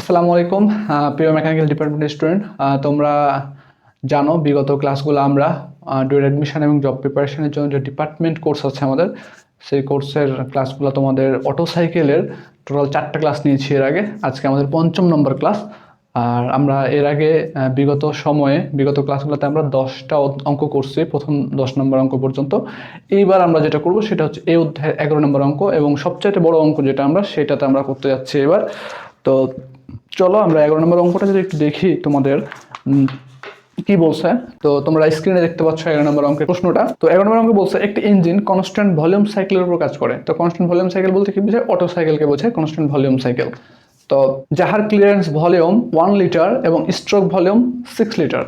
আসসালামু আলাইকুম প্রিয় মেকানিক্যাল ডিপার্টমেন্টের স্টুডেন্ট। তোমরা জানো বিগত ক্লাসগুলো আমরা ডুয়েল অ্যাডমিশন এবং জব প্রিপারেশনের জন্য যে ডিপার্টমেন্ট কোর্স আছে আমাদের, সেই কোর্সের ক্লাসগুলো তোমাদের অটো সাইকেলের টোটাল 4টা ক্লাস নিয়েছি এর আগে। আজকে আমাদের 5ম নম্বর ক্লাস। আর আমরা এর আগে বিগত ক্লাসগুলোতে আমরা 10টা অঙ্ক করছি, প্রথম 10 নম্বর অঙ্ক পর্যন্ত। এইবার আমরা যেটা করব সেটা হচ্ছে এই অধ্যায় 11 নম্বর অঙ্ক এবং সবচাইতে বড় অঙ্ক যেটা সেটাতে আমরা করতে যাচ্ছি এবার। তো চলো আমরা 11 নম্বর অঙ্কটা যদি একটু দেখি তোমাদের কি বলছে। তো তোমরা স্ক্রিনে দেখতে পাচ্ছ 11 নম্বর অঙ্কের প্রশ্নটা। তো 11 নম্বর অঙ্ক বলছে একটি ইঞ্জিন কনস্ট্যান্ট ভলিউম সাইকেলের উপর কাজ করে। তো কনস্ট্যান্ট ভলিউম সাইকেল বলতে কি বোঝায়? অটো সাইকেলকে বোঝায় কনস্ট্যান্ট ভলিউম সাইকেল। তো যাহার ক্লিয়ারেন্স ভলিউম 1 লিটার এবং stroke volume 6 litre.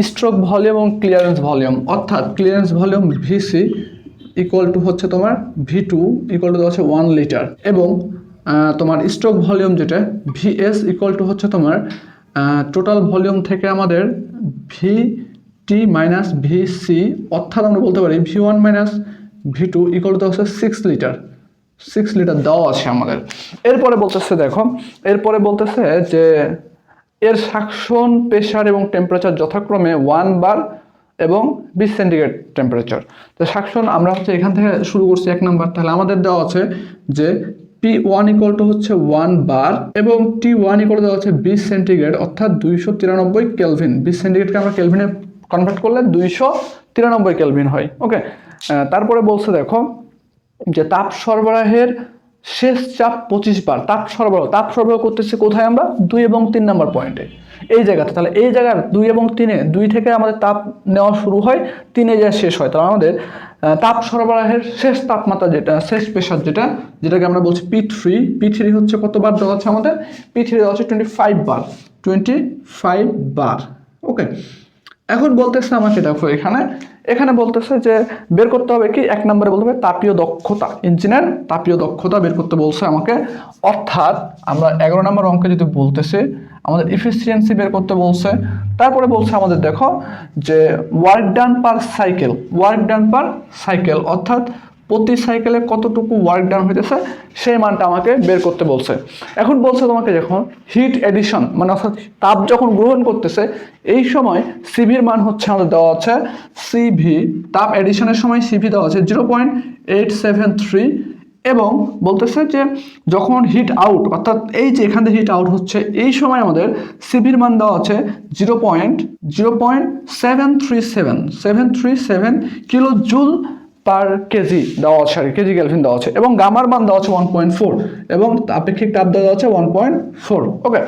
Stroke volume এবং ক্লিয়ারেন্স ভলিউম, অর্থাৎ clearance volume VC equal to হচ্ছে তোমার V2 ইকুয়াল টু হচ্ছে 1 লিটার এবং তোমার স্ট্রোক ভলিউম যেটা ভিএস ইকুয়াল টু হচ্ছে তোমার টোটাল ভলিউম থেকে আমাদের ভিটি মাইনাস ভিসি, অর্থাৎ আমরা বলতে পারি V1 minus V2 equal to হচ্ছে 6 লিটার। 6 লিটার দেওয়া আছে আমাদের। এরপরে বলতেছে যে এর সাকশন প্রেশার এবং টেম্পারেচার যথাক্রমে 1 বার এবং 20 সেন্টিগ্রেড টেম্পারেচার। তো সাকশন আমরা হচ্ছে এখান থেকে শুরু করছি 1 নাম্বার। তাহলে আমাদের দেওয়া আছে যে P1 ইকুয়াল টু হচ্ছে 1 বার এবং T1 ইকুয়াল টু দেওয়া হচ্ছে 20 সেন্টিগ্রেড, অর্থাৎ 293 কেলভিন। 20 সেন্টিগ্রেডকে আমরা কেলভিনে কনভার্ট করলে 293 কেলভিন হয়। ওকে, তারপরে বলছে দেখো যে তাপ সরবরাহের শেষ চাপ 25 বার। তাপ সরবরাহ করতেছে কোথায়? আমরা 2 এবং 3 নাম্বার পয়েন্টে, এই জায়গাতে। তাহলে এই জায়গার 2 এবং 3-এ 2 থেকে আমাদের তাপ নেওয়া শুরু হয়, 3-এ যা শেষ হয়। তাহলে আমাদের তাপ সরবরাহের শেষ তাপমাত্রা যেটা, শেষ প্রেশার যেটাকে আমরা বলছি P3 হচ্ছে কত বার দেওয়া আছে আমাদের? P3 দেওয়া হচ্ছে 25 বার। 25 বার। ওকে, এখন বলতেছে আমাকে দেখো এখানে বলতেছে যে বের করতে হবে কি? 1 নম্বরে বলতে হবে তাপীয় দক্ষতা, ইঞ্জিনের তাপীয় দক্ষতা বের করতে বলছে আমাকে। অর্থাৎ আমরা 11 নম্বর অঙ্কে যদি বলতেছে আমাদের এফিসিয়েন্সি বের করতে বলছে। তারপরে বলছে আমাদের দেখো যে ওয়ার্ক ডান পার সাইকেল, অর্থাৎ প্রতি সাইকেলে কতটুকু ওয়ার্ক ডান হইতেছে সেই মানটা আমাকে বের করতে বলছে। এখন বলছে তোমাকে যখন হিট এডিশন মানে অর্থাৎ তাপ যখন গ্রহণ করতেছে এই সময় সিভির মান হচ্ছে আমাদের দেওয়া আছে সিভি, তাপ এডিশনের সময় সিভি দেওয়া আছে 0.873 এবং বলতেছে যে যখন হিট আউট, অর্থাৎ এই যে এখান থেকে হিট আউট হচ্ছে এই সময় আমাদের সিভির মান দেওয়া আছে 0.737 কিলো জুল পার কেজি দেওয়া আছে, কেজি কেলভিন দেওয়া আছে এবং গামার মান দেওয়া আছে 1.4 এবং আপেক্ষিক তাপ দেওয়া আছে 1.4। ওকে,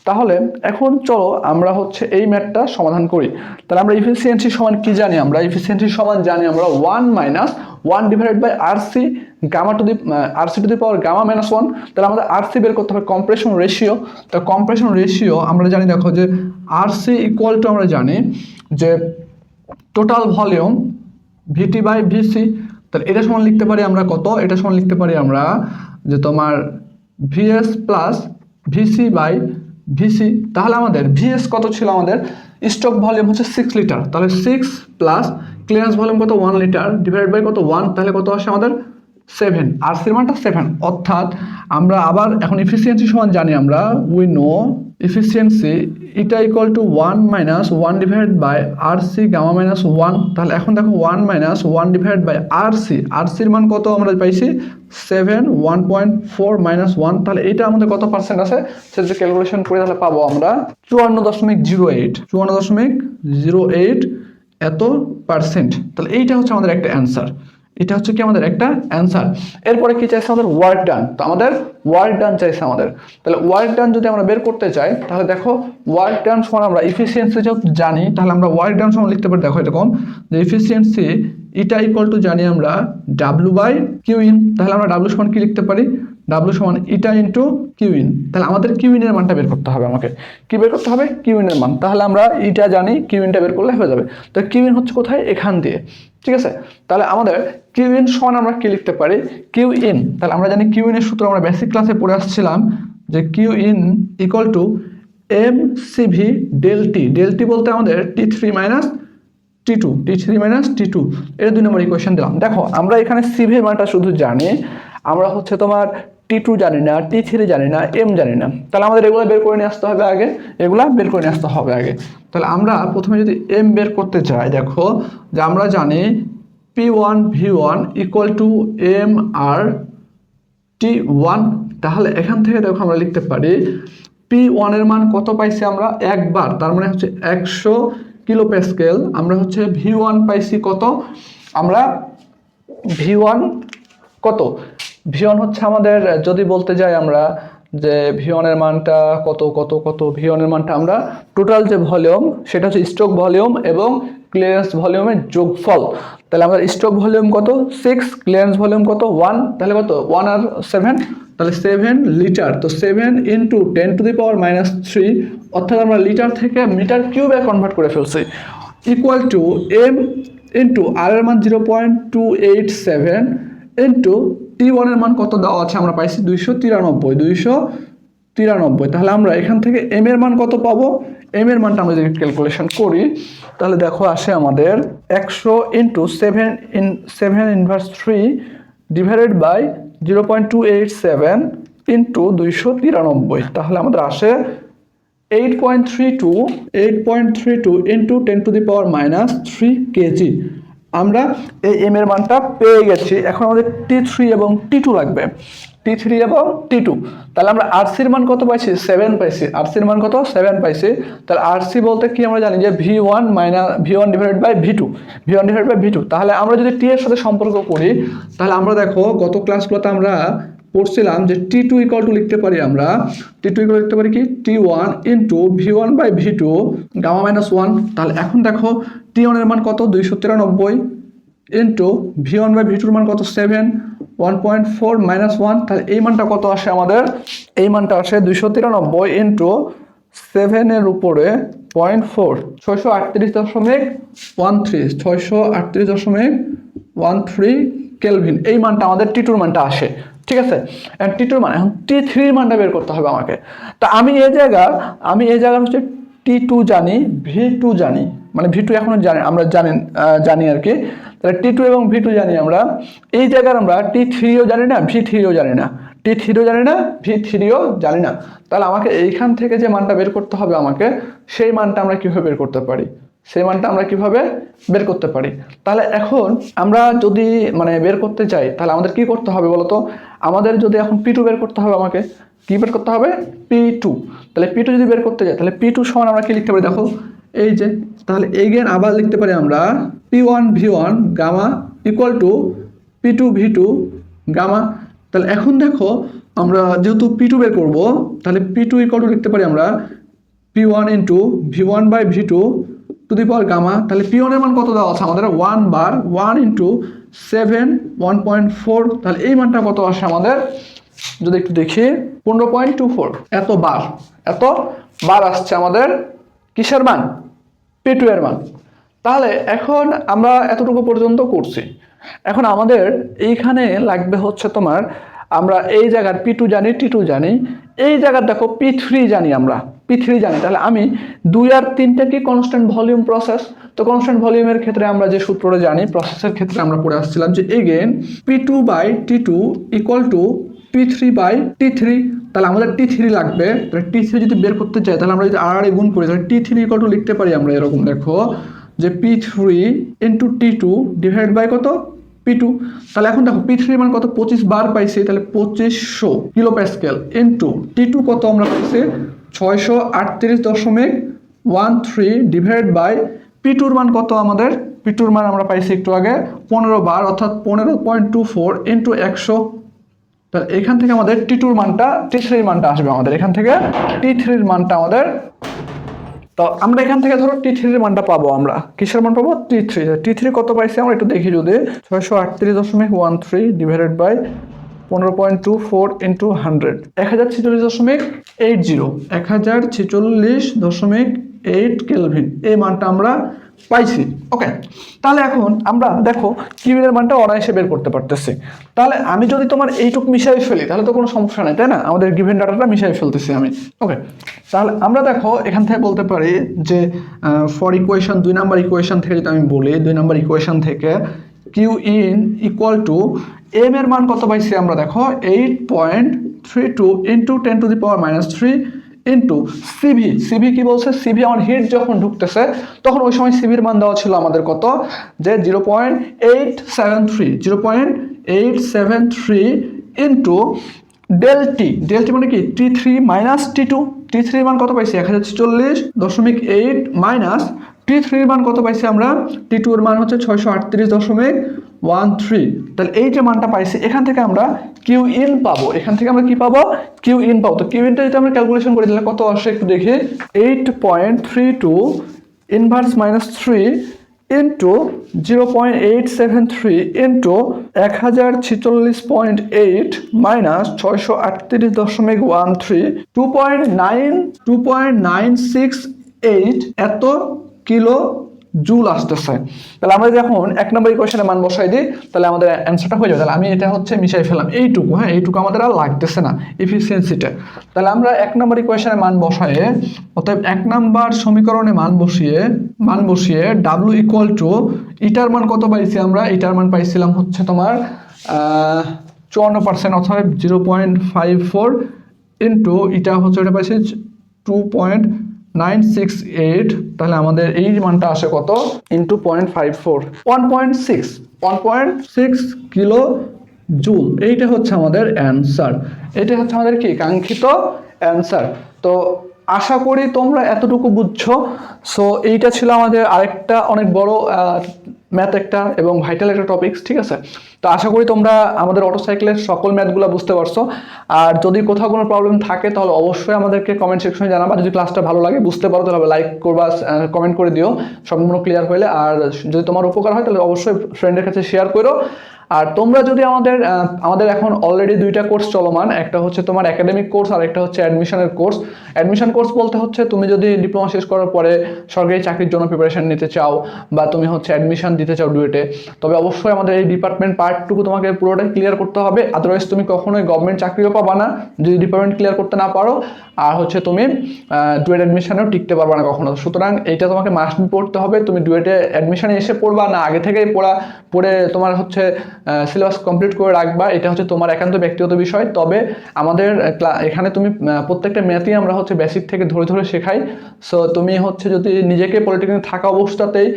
তাহলে এখন চলো আমরা হচ্ছে এই ম্যাথটা সমাধান করি। তাহলে আমরা এফিসিয়েন্সি সমান কি জানি? আমরা এফিসিয়েন্সি সমান জানি আমরা 1 minus 1 divided by rc gamma to the rc to the power gamma minus 1। তাহলে আমাদের আরসি বের করতে হবে কম্প্রেশন রেশিও। তো কম্প্রেশন রেশিও আমরা জানি দেখো যে আরসি ইকুয়াল টু আমরা জানি যে total volume VT by VC. তাহলে এটা সমান লিখতে পারি আমরা কত? এটা সমান লিখতে পারি আমরা যে তোমার VS plus VC by VC. তাহলে আমাদের ভিএস কত ছিল? আমাদের স্টক ভলিউম হচ্ছে 6 লিটার। তাহলে 6 প্লাস ক্লিয়ারেন্স ভলিউম কত? 1 লিটার ডিভাইড বাই কত? 1। তাহলে কত আসে আমাদের? 7। আর সির মানটা 7। অর্থাৎ আমরা আবার এখন এফিসিয়েন্সি সমান জানি আমরা উই নো এফিসিয়েন্সি এটা equal to 1 minus 1 divide by rc gamma minus 1। তাহলে এখন দেখো 1 মাইনাস 1 ডিভাইড বাই আরসির মান কত আমরা পাইছি? 7। 1.4 মাইনাস 1। তাহলে এটা আমাদের কত পার্সেন্ট আছে সেটা ক্যালকুলেশন করে তাহলে পাবো আমরা 54.08 এত পার্সেন্ট। তাহলে এইটা হচ্ছে আমাদের একটা অ্যান্সার। এটা হচ্ছে কি আমাদের একটা অ্যান্সার। এরপরে কি চাইছে আমাদের? Work done. তো আমাদের ওয়ার্ক ডান চাইছে আমাদের। তাহলে ওয়ার্ক ডান যদি আমরা বের করতে চাই তাহলে দেখো ওয়ার্ক ডান সমান আমরা এফিসিয়েন্সি যেহেতু জানি তাহলে আমরা ওয়ার্ক ডান সমান লিখতে পারি দেখো এরকম যে এফিসিয়েন্সি এটা ইকুয়াল টু জানি আমরা ডাব্লিউ বাই কিউ ইন। তাহলে আমরা ডাব্লিউ সমান কি লিখতে পারি? ডাব্লিউ সমান ইটা ইন্টু কিউ ইন। তাহলে আমাদের কিউ ইনের মানটা বের করতে হবে আমাকে। কি বের করতে হবে? কিউ ইনের মান। তাহলে আমরা ইটা জানি, কিউ ইনটা বের করলে হয়ে যাবে। তো কিউ ইন হচ্ছে কোথায়? এখান দিয়ে। ঠিক আছে, তাহলে আমাদের কিউ ইন সমান আমরা কি লিখতে পারি? Q in. তাহলে আমরা জানি কিউ ইনের সূত্র আমরা বেসিক ক্লাসে পড়ে আসছিলাম যে Q in equal to m CV del T বলতে আমাদের T3 মাইনাস T2 এটা 2 নম্বর ইকুয়েশন দিলাম। দেখো আমরা এখানে সিভির মানটা শুধু জানি, আমরা হচ্ছে তোমার T2 জানি না, T3 জানি না, M জানি না, তাহলে আমাদের এগুলো বের করে নিয়ে আসতে হবে আগে, এগুলা বের করে নিয়ে আসতে হবে আগে। তাহলে আমরা প্রথমে যদি M বের করতে চাই, দেখো যে আমরা জানি P1 V1 equal to M R T1, তাহলে এখান থেকে দেখো আমরা লিখতে পারি P1 এর মান কত পাইছি আমরা একবার, তার মানে হচ্ছে 100 কিলো প্যাসকেল। আমরা হচ্ছে V1 পাইছি কত, আমরা V1 কত, V1 হচ্ছে আমাদের যদি বলতে যাই আমরা যে V1 এর মানটা কত কত কত, V1 এর মানটা আমরা টোটাল যে ভলিউম সেটা হচ্ছে স্ট্রোক ভলিউম এবং ক্লিয়ারেন্স ভলিউমের যোগফল। তাহলে আমাদের স্ট্রোক ভলিউম কত 6, ক্লিয়ারেন্স ভলিউম কত 1, তাহলে কত 1 আর 7, তাহলে 7 লিটার। তো 7 ইন্টু 10⁻³ অর্থাৎ আমরা লিটার থেকে মিটার কিউবে কনভার্ট করে ফেলছি, ইকুয়াল টু M ইন্টু আর এর মান 0.287 ইন্টু T1 এর মান কত দেওয়া আছে আমরা পাইছি 293। তাহলে আমরা এখান থেকে M এর মান কত পাবো, M এর মানটা আমরা যদি ক্যালকুলেশন করি তাহলে দেখো আসে আমাদের 100 ইন্টু 7/3 ডিভাইডেড বাই 0.287 ইন্টু 293, তাহলে আমাদের আসে 8.32 ইন্টু 10⁻³ কেজি। আমরা এই M এর মানটা পেয়ে গেছি। এখন আমাদের T3 এবং T2 লাগবে, T3 এবং T2। তাহলে আমরা RC এর মান কত পাইছি 7 পাইছি, RC এর মান কত 7 পাইছি। তাহলে RC বলতে কি আমরা জানি যে V1 ডিভাইডেড বাই V2, তাহলে আমরা যদি T এর সাথে সম্পর্ক করি তাহলে আমরা দেখো গত ক্লাসগুলোতে আমরা পড়ছিলাম যে T2 ইকুয়াল টু লিখতে পারি আমরা, T2 ইকুয়াল লিখতে পারি কি T1 into V1 by V2 gamma minus 1। তাহলে এখন দেখো T1 এর মান কত 293 ইন্টু V1 বাই V2 এর মান কত 7, 1.4 মাইনাস 1, তাহলে এই মানটা কত আসে আমাদের, এই মানটা আসে 293 ইন্টু 7 এর উপরে 0.4, 638.13 কেলভিন, এই মানটা আমাদের T2 মানটা আসে। ঠিক আছে, T2 মান। এখন T3 মানটা বের করতে হবে আমাকে। তা আমি এই জায়গা হচ্ছে T2 জানি, V2 জানি, মানে V2 এখনো আমরা জানি আর কি। তাহলে T2 এবং V2 জানি আমরা, এই জায়গার আমরা T3ও জানি না, V3ও জানি না, T3ও জানি না, V3ও জানি না। তাহলে আমাকে এইখান থেকে যে মানটা বের করতে হবে আমাকে, সেই মানটা আমরা কিভাবে বের করতে পারি, তাহলে এখন আমরা যদি মানে বের করতে চাই তাহলে আমাদের কি করতে হবে বলতো, আমাদের যদি এখন P2 বের করতে হবে, আমাকে কি বের করতে হবে P2। তাহলে P2 যদি বের করতে যাই তাহলে P2 সমান আমরা কি লিখতে পারি দেখো এই যে, তাহলে এগেন আবার লিখতে পারি আমরা P1 V1 gamma equal to P2 V2 gamma. তাহলে এখন দেখো আমরা যেহেতু P2 বের করব তাহলে P2 ইকুয়াল টু লিখতে পারি আমরা P1 into V1 by V2 to the power gamma. তাহলে P1 এর মান কত দেওয়া আছে আমাদের 1 বার, 1 ইন্টু 7 1.4, তাহলে এই মানটা কত আসে আমাদের যদি একটু দেখি 15.24, এত বার আসছে আমাদের কিসের মান P2 এর মান। তাহলে এখন আমরা এতটুকু পর্যন্ত করছি, এখন আমাদের এইখানে লাগবে হচ্ছে তোমার, আমরা এই জায়গার P2 জানি, T2 জানি, এই জায়গার দেখো P3 জানি, আমরা P3 জানি। তাহলে আমি 2 আর 3টা কি কনস্ট্যান্ট ভলিউম প্রসেস, তো কনস্ট্যান্ট ভলিউমের ক্ষেত্রে আমরা যে সূত্রটা জানি প্রসেসের ক্ষেত্রে আমরা পড়ে আসছিলাম যে again P2 by T2 equal to P3 by T3। তাহলে আমাদের T3 লাগবে, তাহলে T3 যদি বের করতে চাই তাহলে আমরা যদি আর গুণ করি তাহলে T3 ইকুয়াল টু লিখতে পারি আমরা এরকম দেখো যে P3 into T2 divide by কত P2। তাহলে এখন দেখো P3 মান কত 25 বার পাইছি, তাহলে 2500 কিলো প্যাসকেল ইন্টু T2 কত আমরা পাইছি 638.13 ডিভাইড বাই P2 মান কত আমাদের, P2 মান আমরা পাইছি একটু আগে 15 বার অর্থাৎ 15.24 ইন্টু 100। তাহলে এখান থেকে আমাদের T3 মানটা আসবে আমাদের, এখান থেকে T3 মানটা আমাদের, তো আমরা এখান থেকে ধরো T3 মানটা পাবো, আমরা কিসের মান পাবো T3 কত পাইছি আমরা একটু দেখি যদি 638.13 ডিভাইডেড বাই 15.24 ইন্টু 100, 1046.80 কেলভিন, এই মানটা আমরা পাইছি। ওকে, তাহলে এখন আমরা দেখো কিউবের মানটা অনায়াসে বের করতে পারতেছি। তাহলে আমি যদি তোমার এইটুকু মিশাই ফেলি তাহলে তো কোনো সমস্যা নেই, তাই না, আমাদের গিভেন ডাটাটা মিশাই ফেলতেছি আমি। ওকে, তাহলে আমরা দেখো এখান থেকে বলতে পারি যে ফর ইকুয়েশন 2 নাম্বার ইকুয়েশন থেকে যদি আমি বলি 2 নাম্বার ইকুয়েশন থেকে Q in equal to m এর মান কত পাইছি আমরা দেখো 8.32 ইন্টু 10⁻³ ইন্টু সিভি কি বলছে সিভি আমার হিট যখন ঢুকতেছে তখন ওই সময় সিভির মান দেওয়া ছিল আমাদের কত যে 0.873 ইন্টু ডেলটি মানে কি T3 মাইনাস T2 T3 এর মান কত পাইছি 1046.8 মাইনাস T3 এর মান কত পাইছি আমরা T2 এর মান হচ্ছে 638.13 তাহলে এই যে মানটা পাইছি এখান থেকে আমরা কিউ ইন পাবো এখান থেকে আমরা কি পাবো কিউ ইন পাবো তো কিউ ইনটা যদি আমরা ক্যালকুলেশন করে দিলে কত আসে একটু দেখি 8.32 inverse minus 3 into 0.873 into 1046.8 minus 638.13 2.968 এত কিলো জুল আসতেছে তাহলে আমরা যখন এক নম্বর ইকুয়েশনে মান বসাই দিই তাহলে আমাদের অ্যান্সারটা হয়ে যাবে তাহলে আমি এটা হচ্ছে মিশাই ফেলাম এইটুকু এইটুকু আমাদের আর লাগতেছে না এফিসিয়েন্সিটা তাহলে আমরা এক নম্বর ইকুয়েশনে মান বসায়ে অতএব এক নম্বর সমীকরণে মান বসিয়ে ডাব্লিউ ইকুয়াল টু ইটার মান কত পাইছি আমরা ইটার মান পাইছিলাম হচ্ছে তোমার 54% অথবা 0.54 ইন্টু এটা হচ্ছে এটা পাইছি 2.968 তাহলে আমাদের এই মানটা আসে কত ইন্টু 0.54 1.6 কিলো জুল এইটা হচ্ছে আমাদের অ্যান্সার এটা হচ্ছে আমাদের কি কাঙ্ক্ষিত অ্যান্সার তো আশা করি তোমরা এতটুকু বুঝছো সো এইটা ছিল আমাদের আরেকটা অনেক বড় ম্যাথ একটা এবং ভাইটাল একটা টপিকস ঠিক আছে তো আশা করি তোমরা আমাদের অটোসাইকেলের সকল ম্যাথগুলো বুঝতে পারছো আর যদি কোথাও কোনো প্রবলেম থাকে তাহলে অবশ্যই আমাদেরকে কমেন্ট সেকশনে জানাবা যদি ক্লাসটা ভালো লাগে বুঝতে পারো তাহলে লাইক করবা কমেন্ট করে দিও সম্পূর্ণ ক্লিয়ার হলে আর যদি তোমার উপকার হয় তাহলে অবশ্যই ফ্রেন্ডের কাছে শেয়ার করো আর তোমরা যদি আমাদের এখন অলরেডি দুইটা কোর্স চলমান একটা হচ্ছে তোমার একাডেমিক কোর্স আর একটা হচ্ছে অ্যাডমিশনের কোর্স অ্যাডমিশন কোর্স বলতে হচ্ছে তুমি যদি ডিপ্লোমা শেষ করার পরে সরকারি চাকরির জন্য প্রিপারেশন নিতে চাও বা তুমি হচ্ছে অ্যাডমিশন দিতে চাও ডুয়েটে তবে অবশ্যই আমাদের এই ডিপার্টমেন্ট পার্টটুকু তোমাকে পুরোটাই ক্লিয়ার করতে হবে আদারওয়াইজ তুমি কখনোই গভর্নমেন্ট চাকরিও পাবা না যদি ডিপার্টমেন্ট ক্লিয়ার করতে না পারো আর হচ্ছে তুমি ডুয়েট অ্যাডমিশনেও টিকতে পারবা না কখনো সুতরাং এইটা তোমাকে মাস্ট পড়তে হবে তুমি ডুয়েটে অ্যাডমিশনে এসে পড়বা না আগে থেকেই পড়ে তোমার হচ্ছে সিলেবাস কমপ্লিট করে রাখবা এটা হচ্ছে তোমার একান্ত ব্যক্তিগত বিষয় তবে আমাদের এখানে তুমি প্রত্যেকটা ম্যাথই আমরা হচ্ছে বেসিক থেকে ধরে শেখাই সো তুমি হচ্ছে যদি নিজেকে পলিটেকনিক থাকা অবস্থাতেই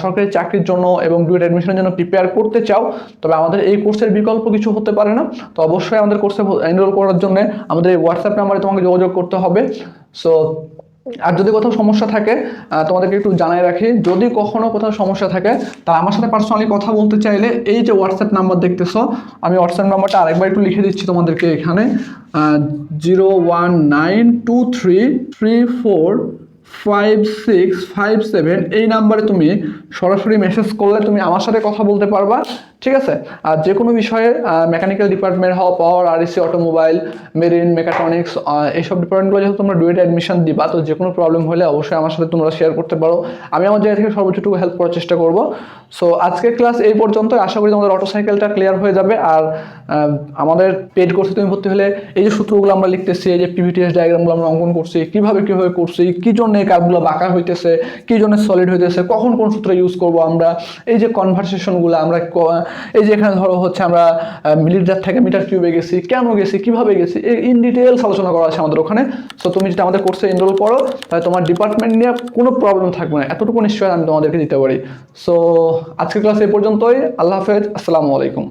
সরকারি চাকরির জন্য এবং ডুয়েট অ্যাডমিশনের জন্য প্রিপেয়ার করতে চাও তবে আমাদের এই কোর্সের বিকল্প কিছু হতে পারে না তো অবশ্যই আমাদের কোর্সে এনরোল করার জন্য আমাদের এই হোয়াটসঅ্যাপ নাম্বারে তোমাকে যোগাযোগ করতে হবে সো আর যদি কোথাও সমস্যা থাকে তোমাদেরকে একটু জানাই রাখি যদি কখনো কোথাও সমস্যা থাকে তা আমার সাথে পার্সোনালি কথা বলতে চাইলে এই যে হোয়াটসঅ্যাপ নাম্বার দেখতেছো আমি হোয়াটসঅ্যাপ নাম্বারটা আরেকবার একটু লিখে দিচ্ছি তোমাদেরকে এখানে 01923345657 এই নাম্বারে তুমি সরাসরি মেসেজ করলে তুমি আমার সাথে কথা বলতে পারবা ঠিক আছে আর যে কোনো বিষয়ে মেকানিক্যাল ডিপার্টমেন্ট হওয়া পাওয়ার আরইসি অটোমোবাইল মেরিন মেকাট্রনিক্স এইসব ডিপার্টমেন্টগুলো যেহেতু তোমরা ডুয়েটে অ্যাডমিশন দিবা তো যে কোনো প্রবলেম হলে অবশ্যই আমার সাথে তোমরা শেয়ার করতে পারো আমি আমার জায়গা থেকে সর্বোচ্চটুকু হেল্প করার চেষ্টা করব সো আজকের ক্লাস এই পর্যন্ত আশা করি তোমাদের অটোসাইকেলটা ক্লিয়ার হয়ে যাবে আর আমাদের পেড কোর্সে তুমি ভর্তি হলে এই যে সূত্রগুলো আমরা লিখতেছি এই যে পিভিটিএস ডায়াগ্রামগুলো আমরা অঙ্কন করছি কিভাবে করছি কি জন্য এই কার্ভগুলো বাঁকা হইতেছে কি জন্য সলিড হইতেছে কখন কোন সূত্র ইউজ করব আমরা এই যে কনভারসেশনগুলো আমরা এই যে এখানে ধরো হচ্ছে আমরা মিলিমিটার থেকে মিটার কিউবে গেছি কেন গেছি কিভাবে গেছি ইন ডিটেইলস আলোচনা করা আছে আমাদের ওখানে সো তুমি যদি আমাদের কোর্সে এনরোল করো তাহলে তোমার ডিপার্টমেন্ট নিয়ে কোনো প্রবলেম থাকবে না এতটুকু নিশ্চয়ই আমি তোমাদেরকে দিতে পারি সো আজকের ক্লাস এই পর্যন্তই আল্লাহ হাফেজ আসসালামু আলাইকুম